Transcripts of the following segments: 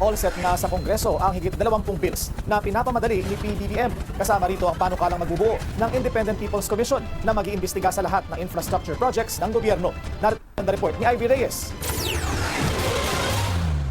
All set na sa Kongreso ang higit 20 bills na pinapamadali ni PBBM. Kasama rito ang panukalang magbubuo ng Independent People's Commission na mag-iimbestiga sa lahat ng infrastructure projects ng gobyerno. Narito ang report ni Ivy Reyes.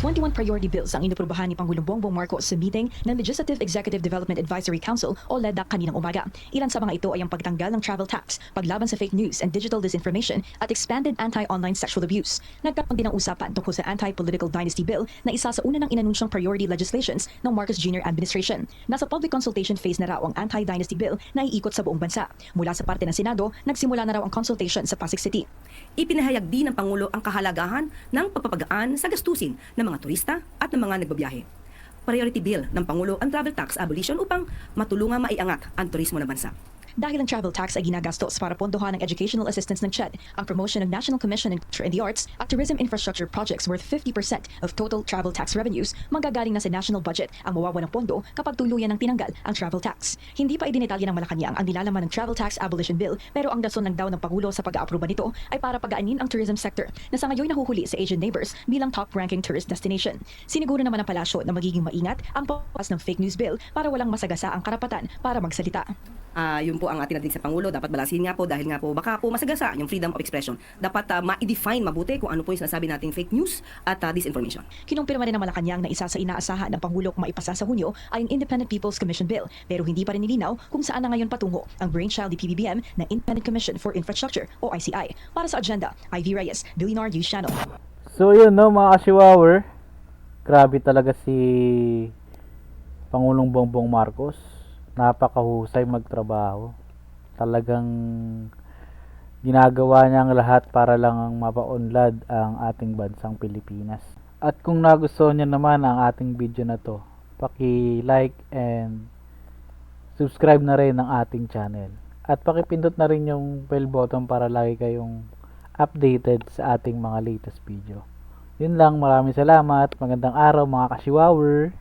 21 priority bills ang inaprubahan ni Pangulong Bongbong Marcos sa meeting ng Legislative Executive Development Advisory Council o LEDAC kaninang umaga. Ilan sa mga ito ay ang pagtanggal ng travel tax, paglaban sa fake news and digital disinformation at expanded anti-online sexual abuse. Nagkaroon din ng usapan tungkol sa anti-political dynasty bill na isa sa una ng inanunsyang priority legislations ng Marcos Jr. administration. Nasa public consultation phase na raw ang anti-dynasty bill na iikot sa buong bansa. Mula sa parte ng Senado, nagsimula na raw ang consultation sa Pasig City. Ipinahayag din ng Pangulo ang kahalagahan ng pagpapagaan sa gastusin ng mga turista at ng mga nagbabiyahe. Priority bill ng Pangulo ang travel tax abolition upang matulungan maiangat ang turismo ng bansa. Dahil ang travel tax ay ginagastos para pondohan ng educational assistance ng CHED, ang promotion ng National Commission on Culture and the Arts at tourism infrastructure projects worth 50% of total travel tax revenues magagaling na sa national budget ang mawawa ng pondo kapag tuluyan ng tinanggal ang travel tax. Hindi pa idinetalya ng Malacanang ang nilalaman ng travel tax abolition bill pero ang rason lang daw ng Pangulo sa pag-aaproba nito ay para pagaanin ang tourism sector na sa ngayon nahuhuli sa Asian neighbors bilang top-ranking tourist destination. Siniguro naman ang palasyo na magiging maingat ang pagpas ng fake news bill para walang masagasa ang karapatan para magsalita. Yun po ang ating natin sa Pangulo. Dapat balansin nga po dahil nga po baka po masagasa yung freedom of expression. Dapat ma-define mabuti kung ano po yung sinasabi nating fake news at disinformation. Kinumpirma rin ng Malacanang na isa sa inaasahan ng Pangulo kung maipasa sa Hunyo ay ang Independent People's Commission Bill pero hindi pa rin nilinaw kung saan na ngayon patungo ang brainchild ni PBBM na Independent Commission for Infrastructure o ICI. Para sa agenda, Ivy Reyes, Billionaire News Channel. So yun no mga kashiwawer, grabe talaga si Pangulong Bongbong Marcos. Napakahusay magtrabaho. Talagang ginagawa niya ang lahat para lang mapaunlad ang ating bansang Pilipinas. At kung nagustuhan niyo naman ang ating video na to, paki-like and subscribe na rin ang ating channel. At pakipindot na rin yung bell button para lagi kayong updated sa ating mga latest video. Yun lang, maraming salamat. Magandang araw mga kashiwawer.